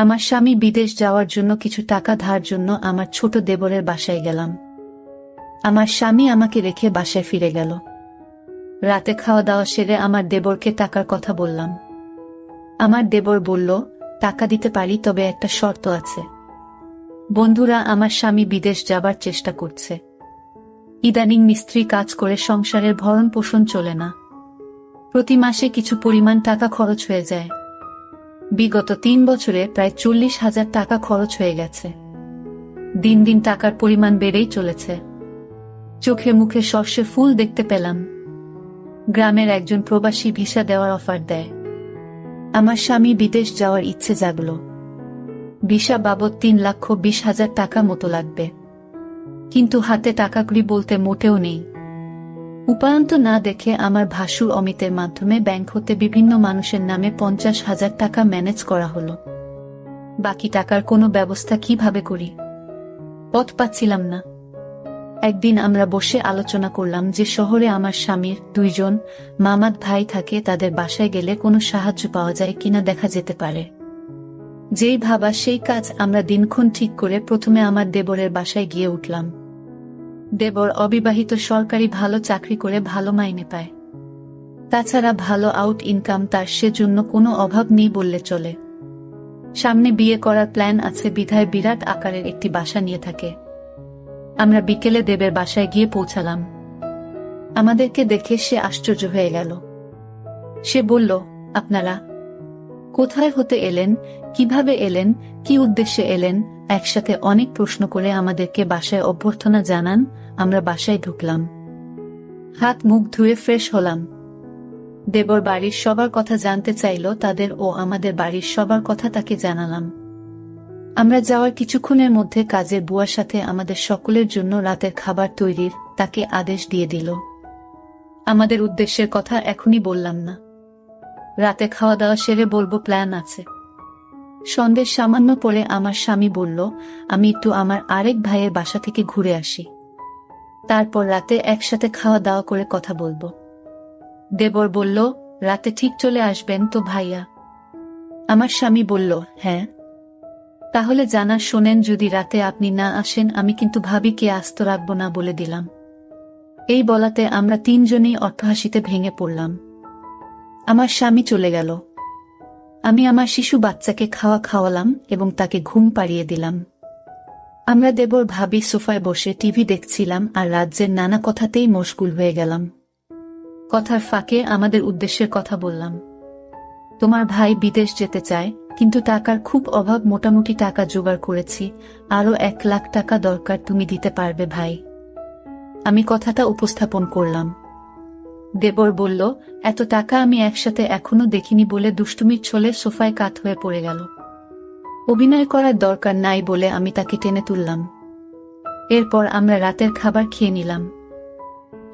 আমার স্বামী বিদেশ যাওয়ার জন্য কিছু টাকা ধার জন্য আমার ছোট দেবরের বাসায় গেলাম। আমার স্বামী আমাকে রেখে বাসায় ফিরে গেল। রাতে খাওয়া দাওয়া সেরে আমার দেবরকে টাকার কথা বললাম। আমার দেবর বলল, টাকা দিতে পারি, তবে একটা শর্ত আছে। বন্ধুরা, আমার স্বামী বিদেশ যাবার চেষ্টা করছে। ইদানিং মিস্ত্রি কাজ করে সংসারের ভরণ পোষণ চলে না। প্রতি মাসে কিছু পরিমাণ টাকা খরচ হয়ে যায়। বিগত 3 বছরে প্রায় 40,000 টাকা খরচ হয়ে গেছে। দিন দিন টাকার পরিমাণ বেড়েই চলেছে। চোখে মুখে সর্ষে ফুল দেখতে পেলাম। গ্রামের একজন প্রবাসী ভিসা দেওয়ার অফার দেয়। আমার স্বামী বিদেশ যাওয়ার ইচ্ছে জাগল। ভিসা বাবদ 3,20,000 টাকা মতো লাগবে, কিন্তু হাতে টাকাগুলি বলতে মোটেও নেই। উপায়ন্ত না দেখে আমার ভাসুর অমিতের মাধ্যমে ব্যাংক হতে বিভিন্ন মানুষের নামে 50,000 টাকা ম্যানেজ করা হলো। বাকি টাকার কোনো ব্যবস্থা কিভাবে করি, পথ পাচ্ছিলাম না। একদিন আমরা বসে আলোচনা করলাম যে শহরে আমার স্বামীর 2 জন মামাত ভাই থাকে, তাদের বাসায় গেলে কোনো সাহায্য পাওয়া যায় কিনা দেখা যেতে পারে। যেই ভাবা সেই কাজ। আমরা দিনক্ষণ ঠিক করে প্রথমে আমার দেবরের বাসায় গিয়ে উঠলাম। দেবর অবিবাহিত, সরকারি ভালো চাকরি করে ভালো মাইনে পায়। তাছাড়া ভালো আউট ইনকাম তার, সেজন্য কোনো অভাব নেই বললে চলে। সামনে বিয়ে করার প্ল্যান আছে বিধায় বিরাট আকারের একটি বাসা নিয়ে থাকে। আমরা বিকেলে দেবের বাসায় গিয়ে পৌঁছালাম। আমাদেরকে দেখে সে আশ্চর্য হয়ে গেল। সে বলল, আপনারা কোথায় হতে এলেন, কিভাবে এলেন, কি উদ্দেশ্যে এলেন? একসাথে অনেক প্রশ্ন করে আমাদেরকে বাসায় অভ্যর্থনা জানান। আমরা বাসায় ঢুকলাম, হাত মুখ ধুয়ে ফ্রেশ হলাম। দেবর বাড়ির সবার কথা জানতে চাইল, তাদের ও আমাদের বাড়ির সবার কথা তাকে জানালাম। আমরা যাওয়ার কিছুক্ষণের মধ্যে কাজের বুয়ার সাথে আমাদের সকলের জন্য রাতের খাবার তৈরির তাকে আদেশ দিয়ে দিল। আমাদের উদ্দেশ্যের কথা এখনই বললাম না, রাতে খাওয়া দাওয়া সেরে বলবো, প্ল্যান আছে। সন্ধ্যের সামান্য পরে আমার স্বামী বলল, আমি একটু আমার আরেক ভাইয়ের বাসা থেকে ঘুরে আসি, তারপর রাতে একসাথে খাওয়া দাওয়া করে কথা বলবো। দেবর বলল, রাতে ঠিক চলে আসবেন তো ভাইয়া? আমার স্বামী বলল, হ্যাঁ। তাহলে জানা শোনেন, যদি রাতে আপনি না আসেন আমি কিন্তু ভাবিকে আস্ত রাখবো না বলে দিলাম। এই বলাতে আমরা 3 জনেই অট্টহাসিতে ভেঙে পড়লাম। আমার স্বামী চলে গেল। আমি আমার শিশু বাচ্চাকে খাওয়ালাম এবং তাকে ঘুম পাড়িয়ে দিলাম। আমরা দেবর ভাবি সোফায় বসে টিভি দেখছিলাম আর রাজ্যের নানা কথাতেই মশগুল হয়ে গেলাম। কথার ফাঁকে আমাদের উদ্দেশ্যের কথা বললাম। তোমার ভাই বিদেশ যেতে চায়, কিন্তু টাকার খুব অভাব। মোটামুটি টাকা জোগাড় করেছি, আরো 1 লাখ টাকা দরকার, তুমি দিতে পারবে ভাই? আমি কথাটা উপস্থাপন করলাম। দেবর বলল, এত টাকা আমি একসাথে এখনো দেখিনি বলে দুষ্টুমির ছলে সোফায় কাত হয়ে পড়ে গেল। অভিনয় করার দরকার নাই বলে আমি তাকে টেনে তুললাম। এরপর আমরা রাতের খাবার খেয়ে নিলাম।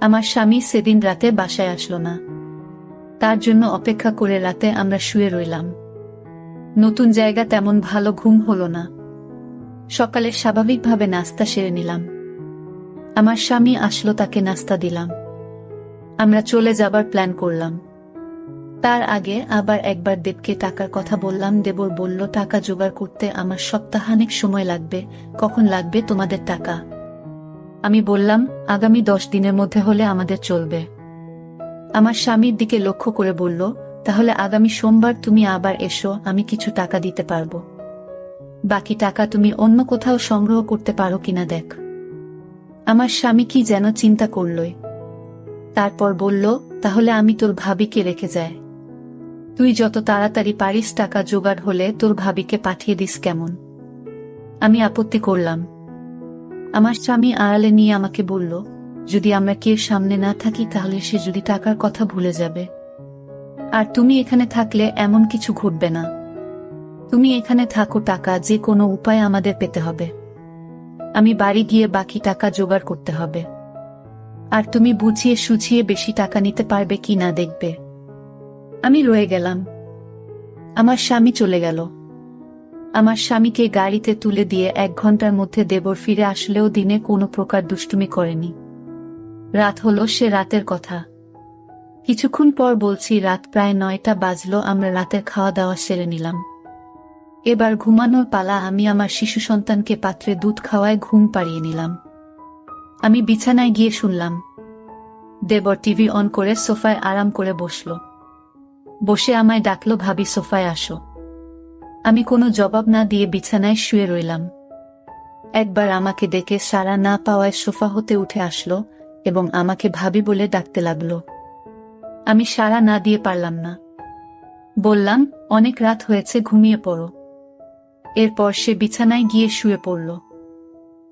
আমার স্বামী সেদিন রাতে বাসায় আসলো না। তার জন্য অপেক্ষা করে রাতে আমরা শুয়ে রইলাম। নতুন জায়গা, তেমন ভালো ঘুম হলো না। সকালে স্বাভাবিকভাবে নাস্তা সেরে নিলাম। আমার স্বামী আসলো, তাকে নাস্তা দিলাম। আমরা চলে যাবার প্ল্যান করলাম। তার আগে আবার একবার দেবকে টাকার কথা বললাম। দেবর বলল, টাকা জোগাড় করতে আমার সপ্তাহানেক সময় লাগবে। কখন লাগবে তোমাদের টাকা? আমি বললাম, আগামী 10 দিনের মধ্যে হলে আমাদের চলবে। আমার স্বামীর দিকে লক্ষ্য করে বলল, তাহলে আগামী সোমবার তুমি আবার এসো, আমি কিছু টাকা দিতে পারবো। বাকি টাকা তুমি অন্য কোথাও সংগ্রহ করতে পারো কিনা দেখ। আমার স্বামী কি যেন চিন্তা করলই, তারপর বলল, তাহলে আমি তোর ভাবিকে রেখে যাই। তুই যত তাড়াতাড়ি পারিস টাকা জোগাড় হলে তোর ভাবিকে পাঠিয়ে দিস, কেমন? আমি আপত্তি করলাম। আমার স্বামী আড়ালে নিয়ে আমাকে বলল, যদি আমরা কেউ সামনে না থাকি তাহলে সে যদি টাকার কথা ভুলে যাবে। আর তুমি এখানে থাকলে এমন কিছু ঘটবে না। তুমি এখানে থাকো, টাকা যে কোনো উপায় আমাদের পেতে হবে। আমি বাড়ি গিয়ে বাকি টাকা জোগাড় করতে হবে। আর তুমি বুঝিয়ে সুঝিয়ে বেশি টাকা নিতে পারবে কি না দেখবে। আমি রয়ে গেলাম। আমার স্বামী চলে গেল। আমার স্বামীকে গাড়িতে তুলে দিয়ে 1 ঘন্টার মধ্যে দেবর ফিরে আসলেও দিনে কোনো প্রকার দুষ্টুমি করেনি। রাত হলো, সে রাতের কথা। কিছুক্ষণ পর বলছি, রাত প্রায় 9টা বাজলো। আমরা রাতের খাওয়া দাওয়া সেরে নিলাম। এবার ঘুমানোর পালা। আমি আমার শিশু সন্তানকে পাত্রে দুধ খাওয়ায় ঘুম পাড়িয়ে নিলাম। আমি বিছানায় গিয়ে শুনলাম দেবর টিভি অন করে সোফায় আরাম করে বসল। বসে আমায় ডাকল, ভাবি সোফায় আসো। আমি কোনো জবাব না দিয়ে বিছানায় শুয়ে রইলাম। একবার আমাকে ডেকে সাড়া না পাওয়ায় সোফা হতে উঠে আসলো এবং আমাকে ভাবি বলে ডাকতে লাগল। আমি সাড়া না দিয়ে পারলাম না। বললাম, অনেক রাত হয়েছে, ঘুমিয়ে পড়ো। এরপর সে বিছানায় গিয়ে শুয়ে পড়ল।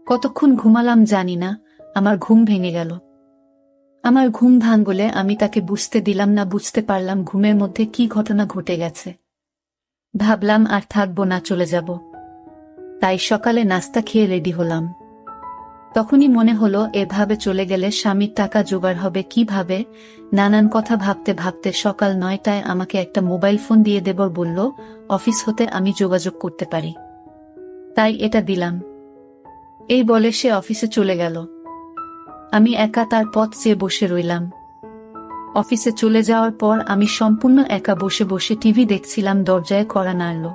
কতক্ষণ ঘুমালাম জানি না, আমার ঘুম ভেঙে গেল। আমার ঘুম ভাঙলে আমি তাকে বুঝতে দিলাম না। বুঝতে পারলাম ঘুমের মধ্যে কি ঘটনা ঘটে গেছে। ভাবলাম আর থাকবো না, চলে যাব। তাই সকালে নাস্তা খেয়ে রেডি হলাম। তখনই মনে হলো এভাবে চলে গেলে স্বামীর টাকা জোগাড় হবে কিভাবে। নানান কথা ভাবতে ভাবতে সকাল 9টায় আমাকে একটা মোবাইল ফোন দিয়ে দেবর বলল অফিস হতে আমি যোগাযোগ করতে পারি, তাই এটা দিলাম। এই বলে সে অফিসে চলে গেল। আমি একা তার পথ চেয়ে বসে রইলাম। অফিসে চলে যাওয়ার পর আমি সম্পূর্ণ একা বসে বসে টিভি দেখছিলাম। দরজায় কড়া নাড়ল।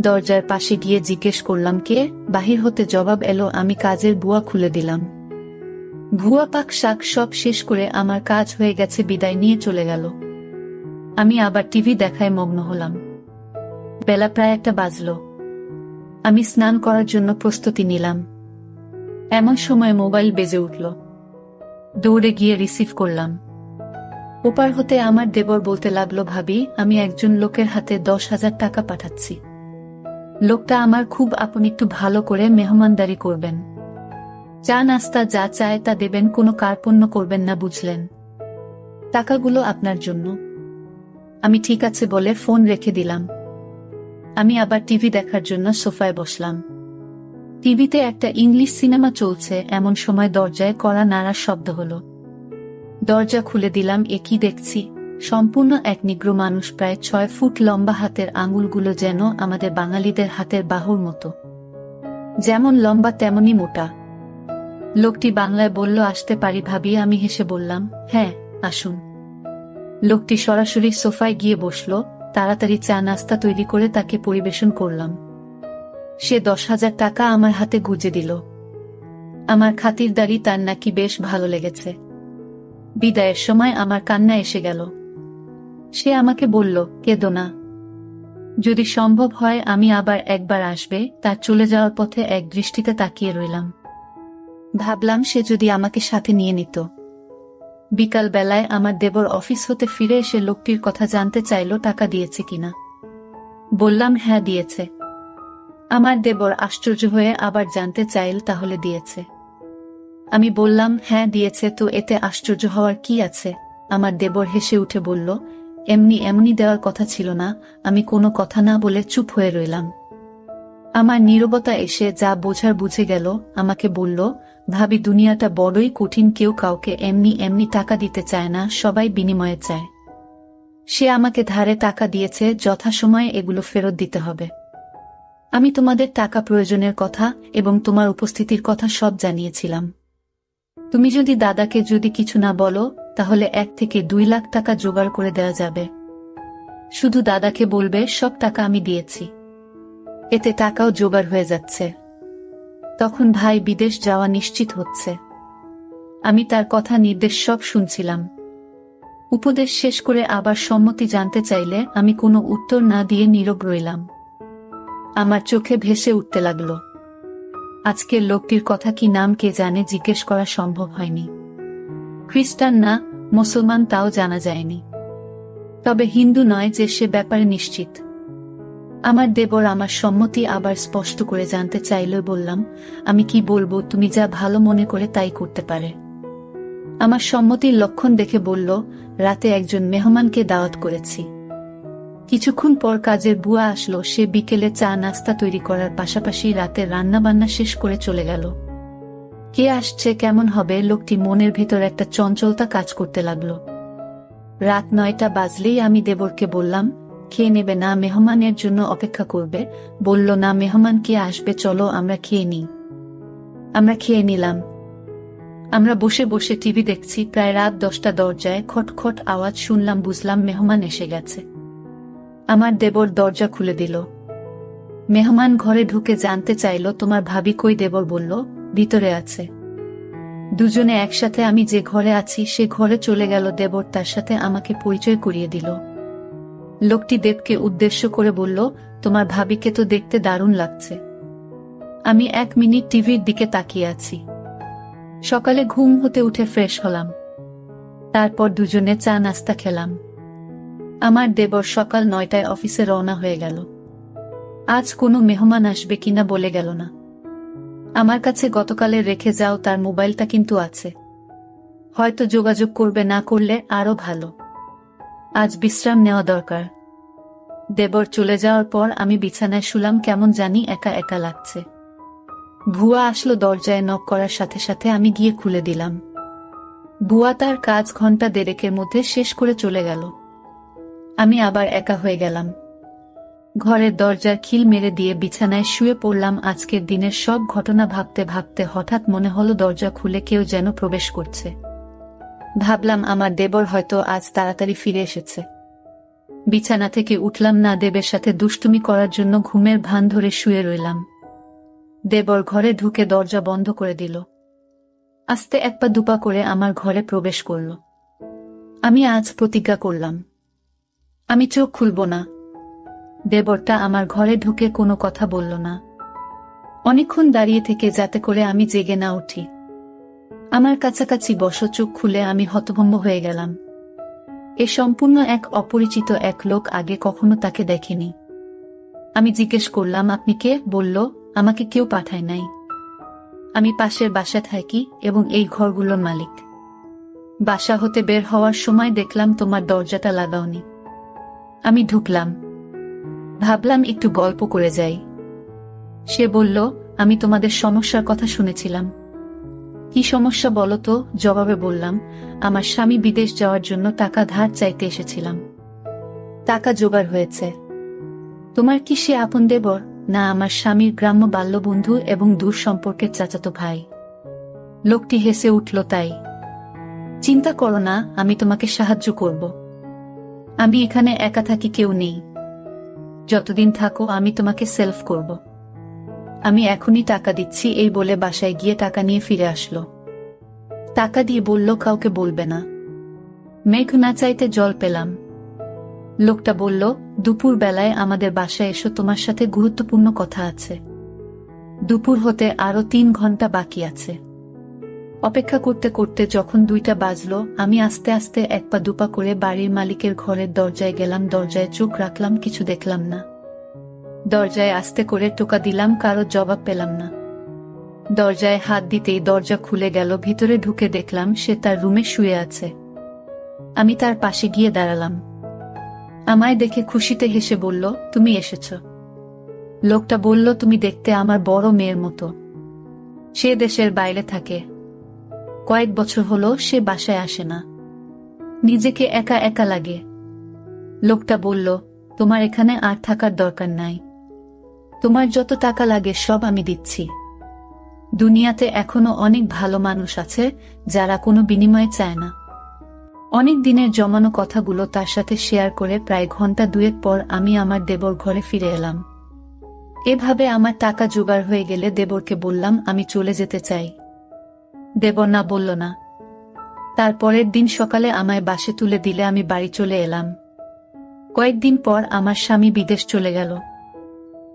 দরজার পাশে গিয়ে জিজ্ঞেস করলাম কে। বাহির হতে জবাব এলো, আমি কাজের বুয়া খুলে দিলাম। ভুয়া পাক শাক সব শেষ করে আমার কাজ হয়ে গেছে বিদায় নিয়ে চলে গেল। আমি আবার টিভি দেখায় মগ্ন হলাম। বেলা প্রায় 1টা বাজল। আমি স্নান করার জন্য প্রস্তুতি নিলাম। এমন সময় মোবাইল বেজে উঠল। দৌড়ে গিয়ে রিসিভ করলাম। ওপার হতে আমার দেবর বলতে লাগলো, ভাবি আমি একজন লোকের হাতে 10,000 টাকা পাঠাচ্ছি। লোকটা আমার খুব আপন, একটু ভালো করে মেহমানদারি করবেন। চা নাস্তা যা চায় তা দেবেন, কোনো কার্পণ্য করবেন না, বুঝলেন? টাকাগুলো আপনার জন্য। আমি ঠিক আছে বলে ফোন রেখে দিলাম। আমি আবার টিভি দেখার জন্য সোফায় বসলাম। টিভিতে একটা ইংলিশ সিনেমা চলছে। এমন সময় দরজায় কড়া নাড়ার শব্দ হলো। দরজা খুলে দিলাম। এ কি দেখছি! সম্পূর্ণ এক নিগ্রো মানুষ, প্রায় 6 ফুট লম্বা। হাতের আঙুলগুলো যেন আমাদের বাঙালিদের হাতের বাহুর মতো, যেমন লম্বা তেমনি মোটা। লোকটি বাংলায় বলল, আসতে পারি ভাবি? আমি হেসে বললাম, হ্যাঁ আসুন। লোকটি সরাসরি সোফায় গিয়ে বসল। তাড়াতাড়ি চা নাস্তা তৈরি করে তাকে পরিবেশন করলাম। সে 10,000 টাকা আমার হাতে গুজে দিল। আমার খাতিরদারি তার নাকি বেশ ভালো লেগেছে। বিদায়ের সময় আমার কান্না এসে গেল। সে আমাকে বলল, কেঁদো না। যদি সম্ভব হয় আমি আবার একবার আসবে। তার চলে যাওয়ার পথে এক দৃষ্টিতে তাকিয়ে রইলাম। ভাবলাম সে যদি আমাকে সাথে নিয়ে নিত। বিকাল বেলায় আমার দেবর অফিস হতে ফিরে এসে লোকটির কথা জানতে চাইল, টাকা দিয়েছে কিনা। বললাম হ্যাঁ দিয়েছে। আমার দেবর আশ্চর্য হয়ে আবার জানতে চাইল, তাহলে দিয়েছে? আমি বললাম হ্যাঁ দিয়েছে, তো এতে আশ্চর্য হওয়ার কি আছে? আমার দেবর হেসে উঠে বলল, এমনি দেওয়ার কথা ছিল না। আমি কোনো কথা না বলে চুপ হয়ে রইলাম। আমার নীরবতা এসে যা বোঝার বুঝে গেল। আমাকে বলল, ভাবি দুনিয়াটা বড়ই কঠিন। কেউ কাউকে এমনি টাকা দিতে চায় না, সবাই বিনিময়ে চায়। সে আমাকে ধারে টাকা দিয়েছে, যথাসময়ে এগুলো ফেরত দিতে হবে। আমি তোমাদের টাকা প্রয়োজনের কথা এবং তোমার উপস্থিতির কথা সব জানিয়েছিলাম। তুমি যদি দাদাকে যদি কিছু না বলো, তাহলে 1 থেকে 2 লাখ টাকা জোগাড় করে দেওয়া যাবে। শুধু দাদাকে বলবে সব টাকা আমি দিয়েছি। এতে টাকাও জোগাড় হয়ে যাচ্ছে। তখন ভাই বিদেশ যাওয়া নিশ্চিত হচ্ছে। আমি তার কথা নির্দেশ সব শুনছিলাম। উপদেশ শেষ করে আবার সম্মতি জানতে চাইলে আমি কোনো উত্তর না দিয়ে নীরব রইলাম। আমার চোখে ভেসে উঠতে লাগলো। আজকের লোকটির কথা কি নাম কে জানে, জিজ্ঞেস করা সম্ভব হয়নি। খ্রিস্টান না মুসলমান তাও জানা যায়নি। তবে হিন্দু নয় যে, সে ব্যাপারে নিশ্চিত। আমার দেবর আমার সম্মতি আবার স্পষ্ট করে জানতে চাইল। বললাম, আমি কি বলবো, তুমি যা ভালো মনে করে তাই করতে পারে। আমার সম্মতির লক্ষণ দেখে বলল, রাতে একজন মেহমানকে দাওয়াত করেছি। কিছুক্ষণ পর কাজের বুয়া আসলো। সে বিকেলে চা নাস্তা তৈরি করার পাশাপাশি রাতের রান্নাবান্না শেষ করে চলে গেল। কে আসছে, কেমন হবে, লোকটি মনের ভেতর একটা চঞ্চলতা কাজ করতে লাগলো। রাত 9টা বাজলেই আমি দেবরকে বললাম, খেয়ে নেবে না, মেহমানের জন্য অপেক্ষা করবে? বলল, না, মেহমান কে আসবে, চলো আমরা খেয়ে নিই। আমরা খেয়ে নিলাম। আমরা বসে বসে টিভি দেখছি। প্রায় রাত 10টা। দরজায় খটখট আওয়াজ শুনলাম। বুঝলাম মেহমান এসে গেছে। আমার দেবর দরজা খুলে দিল। মেহমান ঘরে ঢুকে জানতে চাইল তোমার ভাবি কই। দেবর বলল ভিতরে আছে। দুজনে একসাথে আমি যে ঘরে আছি সে ঘরে চলে গেল। দেবর তার সাথে আমাকে পরিচয় করিয়ে দিল। লোকটি দেবকে উদ্দেশ্য করে বলল, তোমার ভাবিকে তো দেখতে দারুণ লাগছে। আমি 1 মিনিট টিভির দিকে তাকিয়ে আছি। সকালে ঘুম হতে উঠে ফ্রেশ হলাম। তারপর দুজনে চা নাস্তা খেলাম। আমার দেবর সকাল 9টায় অফিসে রওনা হয়ে গেল। আজ কোনো মেহমান আসবে কিনা বলে গেল না। আমার কাছে গতকালে রেখে যাও তার মোবাইলটা কিন্তু আছে, হয়তো যোগাযোগ করবে, না করলে আরো ভালো। আজ বিশ্রাম নেওয়া দরকার। দেবর চলে যাওয়ার পর আমি বিছানায় শুলাম, কেমন জানি একা একা লাগছে। ভুয়া আসলো দরজায় নক করার সাথে সাথে আমি গিয়ে খুলে দিলাম। ভুয়া তার কাজ ঘন্টা দেড়েকের মধ্যে শেষ করে চলে গেল। আমি আবার একা হয়ে গেলাম। ঘরের দরজার খিল মেরে দিয়ে বিছানায় শুয়ে পড়লাম। আজকের দিনের সব ঘটনা ভাবতে ভাবতে হঠাৎ মনে হলো দরজা খুলে কেউ যেন প্রবেশ করছে। ভাবলাম আমার দেবর হয়তো আজ তাড়াতাড়ি ফিরে এসেছে। বিছানা থেকে উঠলাম না, দেবের সাথে দুষ্টুমি করার জন্য ঘুমের ভান ধরে শুয়ে রইলাম। দেবর ঘরে ঢুকে দরজা বন্ধ করে দিল। আস্তে 1 পা 2 পা করে আমার ঘরে প্রবেশ করল। আমি আজ প্রতিজ্ঞা করলাম, আমি চোখ খুলব না। দেবরটা আমার ঘরে ঢুকে কোনো কথা বলল না। অনেকক্ষণ দাঁড়িয়ে থেকে যাতে করে আমি জেগে না উঠি। আমার কাছাকাছি বসো। চোখ খুলে আমি হতভম্ব হয়ে গেলাম। এ সম্পূর্ণ এক অপরিচিত এক লোক, আগে কখনো তাকে দেখিনি। আমি জিজ্ঞেস করলাম, আপনি কে? বলল, আমাকে কেউ পাঠায় নাই, আমি পাশের বাসা থাকি এবং এই ঘরগুলোর মালিক। বাসা হতে বের হওয়ার সময় দেখলাম তোমার দরজাটা লাগাওনি। আমি ঢুকলাম, ভাবলাম একটু গল্প করে যাই। সে বলল, আমি তোমাদের সমস্যার কথা শুনেছিলাম। কি সমস্যা বলো তো? জবাবে বললাম, আমার স্বামী বিদেশ যাওয়ার জন্য টাকা ধার চাইতে এসেছিলাম। টাকা জোগাড় হয়েছে। তোমার কি সে আপন দেবর? না, আমার স্বামীর গ্রাম্য বাল্যবন্ধু এবং দূর সম্পর্কের চাচাতো ভাই। লোকটি হেসে উঠল, তাই? চিন্তা করো না, আমি তোমাকে সাহায্য করব। আমি এখানে একা থাকি, কেউ নেই। যতদিন থাকো আমি তোমাকে সেলফ করব। আমি এখনই টাকা দিচ্ছি। এই বলে বাসায় গিয়ে টাকা নিয়ে ফিরে আসলো। টাকা দিয়ে বলল, কাউকে বলবে না। মেঘ না চাইতে জল পেলাম। লোকটা বলল, দুপুর বেলায় আমাদের বাসায় এসো, তোমার সাথে গুরুত্বপূর্ণ কথা আছে। দুপুর হতে আরো 3 ঘন্টা বাকি আছে। অপেক্ষা করতে করতে যখন 2টা বাজলো, আমি আস্তে আস্তে 1 পা 2 পা করে বাড়ির মালিকের ঘরের দরজায় গেলাম। দরজায় চোখ রাখলাম, কিছু দেখলাম না। দরজায় আস্তে করে টোকা দিলাম, কারো জবাব পেলাম না। দরজায় হাত দিতেই দরজা খুলে গেল। ভিতরে ঢুকে দেখলাম সে তার রুমে শুয়ে আছে। আমি তার পাশে গিয়ে দাঁড়ালাম। আমায় দেখে খুশিতে হেসে বলল, তুমি এসেছ। লোকটা বলল, তুমি দেখতে আমার বড় মেয়ের মতো। সে দেশের বাইরে থাকে। কয়েক বছর হলো সে বাসায় আসে না। নিজেকে একা একা লাগে। লোকটা বলল, তোমার এখানে আর থাকার দরকার নাই। তোমার যত টাকা লাগে সব আমি দিচ্ছি। দুনিয়াতে এখনো অনেক ভালো মানুষ আছে যারা কোনো বিনিময় চায় না। অনেক দিনের জমানো কথাগুলো তার সাথে শেয়ার করে প্রায় ঘন্টা 2 পর আমি আমার দেবর ঘরে ফিরে এলাম। এভাবে আমার টাকা জোগাড় হয়ে গেলে দেবরকে বললাম, আমি চলে যেতে চাই। দেবর না বলল না। তারপরের দিন সকালে আমায় বাসে তুলে দিলে আমি বাড়ি চলে এলাম। কয়েকদিন পর আমার স্বামী বিদেশ চলে গেল।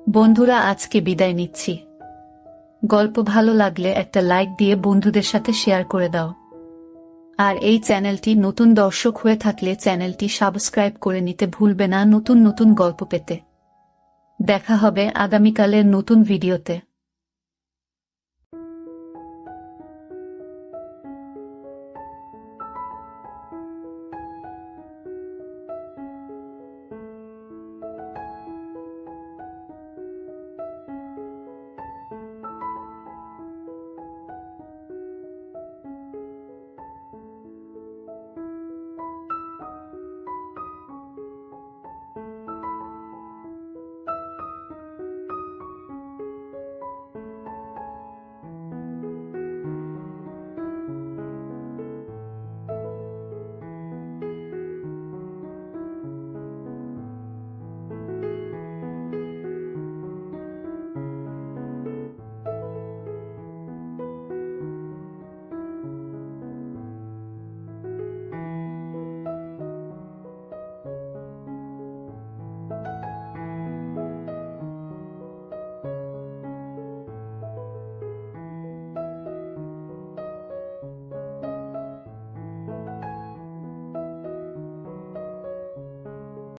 বন্ধুরা, আজকে বিদায় নিচ্ছি। গল্প ভালো লাগলে একটা লাইক দিয়ে বন্ধুদের সাথে শেয়ার করে দাও। আর এই চ্যানেলটি নতুন দর্শক হয়ে থাকলে চ্যানেলটি সাবস্ক্রাইব করে নিতে ভুলবে না নতুন নতুন গল্প পেতে। দেখা হবে আগামীকালের নতুন ভিডিওতে।